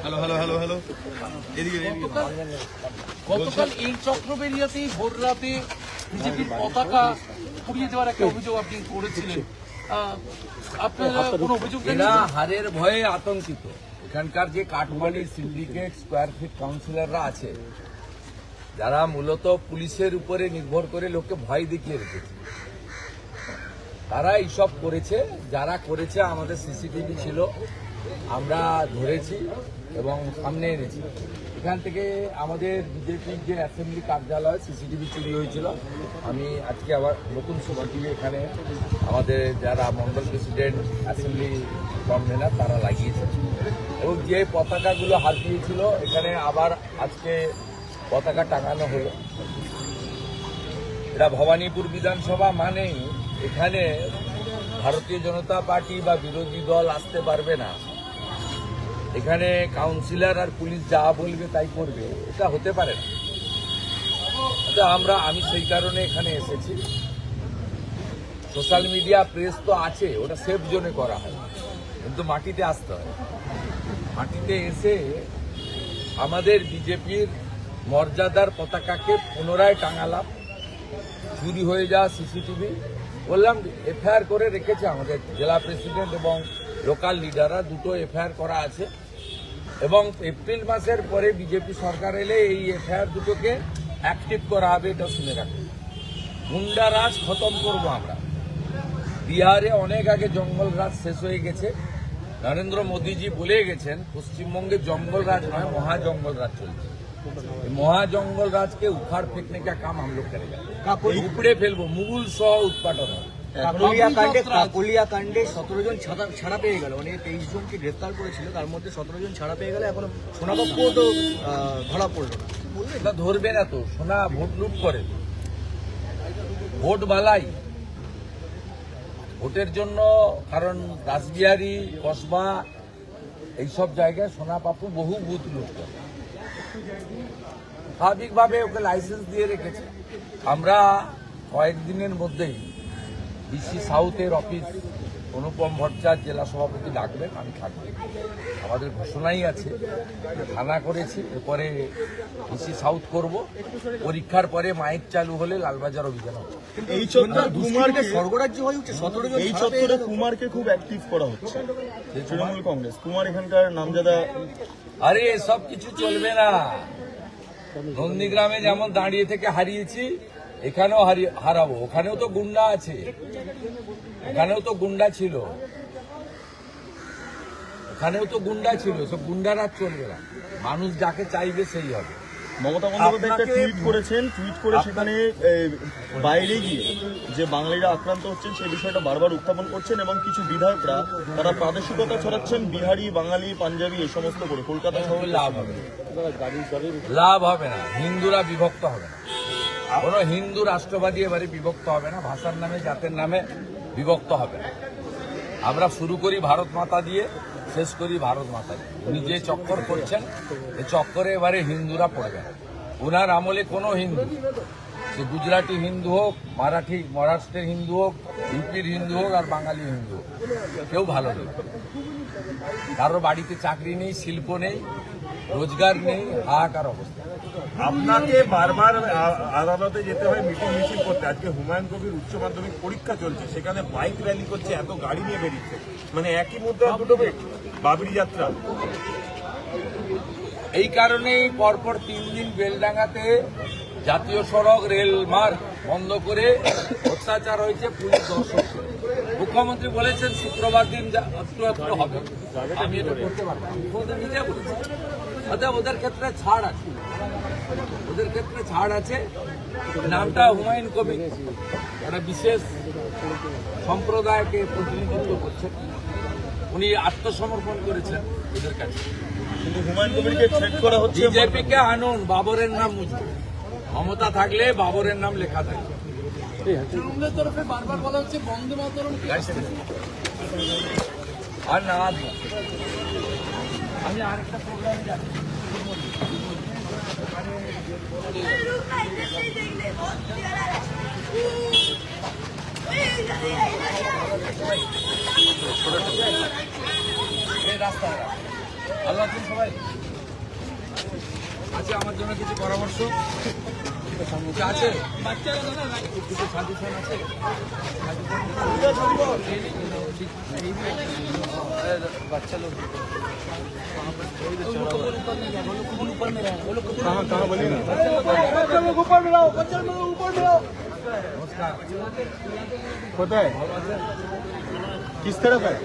Hello hello hello hello এদিকে গতকাল এই চক্রবেরিয়াতেই ভোর রাতে বিজেপির পতাকা পুড়িয়ে দেওয়ার একটা অভিযোগ আপনি করেছিলেন। আপনারা কোনো অভিযোগ এরা হারের ভয়ে আতঙ্কিত। এখানকার যে কাঠমানি সিন্ডিকেট স্কোয়ার ফিট কাউন্সিলররা আছে, যারা মূলত পুলিশের উপরে নির্ভর করে লোককে ভয় দেখিয়ে রেখেছে, তারা এইসব করেছে। যারা করেছে আমাদের সিসিটিভি ছিল, আমরা ধরেছি এবং সামনে এনেছি। এখান থেকে আমাদের বিজেপির যে অ্যাসেম্বলি কার্যালয় সিসিটিভি চুরি হয়েছিল, আমি আজকে আবার নতুন সিসিটিভি এখানে আমাদের যারা মন্ডল প্রেসিডেন্ট অ্যাসেম্বলি কনভেনার তারা লাগিয়েছে এবং যে পতাকাগুলো হারিয়েছিল এখানে আবার আজকে পতাকা টাঙানো হলো। এটা ভবানীপুর বিধানসভা মানেই এখানে ভারতীয় জনতা পার্টি বা বিরোধী দল আসতে পারবে না। এখানে কাউন্সিলর আর পুলিশ যা বলবে তাই করবে, এটা হতে পারে না। আমি সেই কারণে এখানে এসেছি। সোশ্যাল মিডিয়া প্রেস তো আছে, ওটা সেফ জোনে করা হয়, কিন্তু মাটিতে আসতে হয়। মাটিতে এসে আমাদের বিজেপির মর্যাদার পতাকাকে পুনরায় টাঙালাম। চুরি হয়ে যাওয়া সিসিটিভি বললাম এফআইআর করে রেখেছে আমাদের জেলা প্রেসিডেন্ট এবং লোকাল লিডাররা, দুটো এফআইআর করা আছে এবং এপ্রিল মাসের পরে বিজেপি সরকার এলে এই এফআইআর দুটোকে অ্যাক্টিভ করা হবে। এটা শুনে রাখুন, গুন্ডারাজ খতম করব আমরা। বিহারে অনেক আগে জঙ্গল রাজ শেষ হয়ে গেছে। নরেন্দ্র মোদীজি বলে গেছেন পশ্চিমবঙ্গে জঙ্গল রাজ নয়, মহাজঙ্গল রাজ চলছে। মহাজঙ্গল राज के उखाड़ फेंकने का काम हम लोग करेगा, উপড়ে ফেলবো, মুগুল সহ উৎপাদন। কাকলিয়া কাণ্ডে 17 জন ছাড়া পেয়ে গেল, মানে 23 জনকে গ্রেফতার করেছিল, তার মধ্যে 17 জন ছাড়া পেয়ে গেল। এখন সোনাবাবুও তো ধরা পড়লো না। এটা ধরবে না তো, সোনা ভোট লুট করে, ভোট বালাই ভোটের জন্য। কারণ রাসবিহারী কসবা এইসব জায়গায় সোনা পাপু বহু বুথ লুট করে, স্বাভাবিকভাবে ওকে লাইসেন্স দিয়ে রেখেছে। আমরা কয়েকদিনের মধ্যেই ডিসি সাউথের অফিস অনুপম ভট্টাচার্য জেলা সভাপতি ডাকবেন, আমি থাকবো। আমাদের ঘোষণাই আছে, থানা করেছি, এরপরে ডিসি সাউথ করব। পরীক্ষার পরে মাইক চালু হলে লালবাজার অভিযান হবে। এই কুমারকে স্বর্গরাজ্য হয়ে উঠছে, 17 জন এই চত্বরে কুমারকে খুব অ্যাক্টিভ করা হচ্ছে তৃণমূল কংগ্রেস। কুমার এখানকার নামজাদা। আরে এসব কিছু চলবে না। নন্দীগ্রামে যেমন দাঁড়িয়ে থেকে হারিয়েছি, এখানেও হারাবো। ওখানেও তো গুন্ডা আছে, এখানেও তো গুন্ডা ছিল, এখানেও তো গুন্ডা ছিল। সব গুন্ডারা চলবে না, মানুষ যাকে চাইবে সেই হবে। মমতা বন্দ্যোপাধ্যায় একটা টুইট করেছেন, টুইট করে সেখানে বাইরে গিয়ে যে বাঙালিরা আক্রান্ত হচ্ছেন সেই বিষয়টা বারবার উত্থাপন করছেন এবং কিছু বিধায়করা তারা প্রাদেশিকতা ছড়াচ্ছেন, বিহারি, বাঙালি, পাঞ্জাবি এই সমস্ত করে। কলকাতা শহরে লাভ হবে না, লাভ হবে না। হিন্দুরা বিভক্ত হবে না, কোনো হিন্দু রাষ্ট্রবাদী এবারে বিভক্ত হবে না, ভাষার নামে জাতের নামে বিভক্ত হবে না। আমরা শুরু করি ভারত মাতা দিয়ে, শেষ করি ভারত মাতা দিয়ে। উনি যে চক্কর করছেন, এই চক্করে এবারে হিন্দুরা পড়বে না। ওনার আমলে কোনো হিন্দু, সে গুজরাটি হিন্দু হোক, মারাঠি মহারাষ্ট্রের হিন্দু হোক, ইউপির হিন্দু হোক আর বাঙালি হিন্দু হোক, কেউ ভালো নেই। কারোর বাড়িতে চাকরি নেই, শিল্প নেই, রোজগার নেই, হাহাকার অবস্থা। আপনাকে বারবার আদালতে যেতে হয় মিটিং মিছিল করতে। আজকে হুমায়ুন কবির উচ্চ মাধ্যমিক পরীক্ষা চলছে, সেখানে বাইক র্যালি করছে, এত গাড়ি নিয়ে বেরিয়েছে, মানে একই মুদ্রা দুটো পেট। বাবরি যাত্রা এই কারণেই পরপর 3 দিন বেলডাঙ্গাতে জাতীয় সড়ক রেল মার্গ বন্ধ করে অত্যাচার হয়েছে, পুলিশ দর্শক ছিল। মুখ্যমন্ত্রী বলেছেন শুক্রবার দিন একটু হবে, আমি এটা করতে পারবো। ওদের নিজে বলেছে, অর্থাৎ ওদের ক্ষেত্রে ছাড় আছে, ওদের ক্ষেত্রে ছাড় আছে। নামটা হুমায়ুন কবির, একটা বিশেষ সম্প্রদায়কে প্রতিনিধিত্ব করছেন, উনি আত্মসমর্পণ করেছেন ওদের কাছে। কিন্তু হুমায়ুন কবিরকে থ্রেট করা হচ্ছে। বিজেপিকে আনুন, বাবরের নাম মুছবে। ক্ষমতা থাকলে বাবরের নাম লেখা থাকবে। তৃণমূলের তরফে বারবার বলা হচ্ছে বন্দে মাতরম, আর না আমি আরেকটা প্রোগ্রামে যাচ্ছি। রাস্তায় ভালো আছেন সবাই? আছে আমার জন্য কিছু পরামর্শ কিছু আছে? কিছু সাজেশন আছে? বাচ্চা লোক নমস্কার। কোথায়? কিস तरफ है?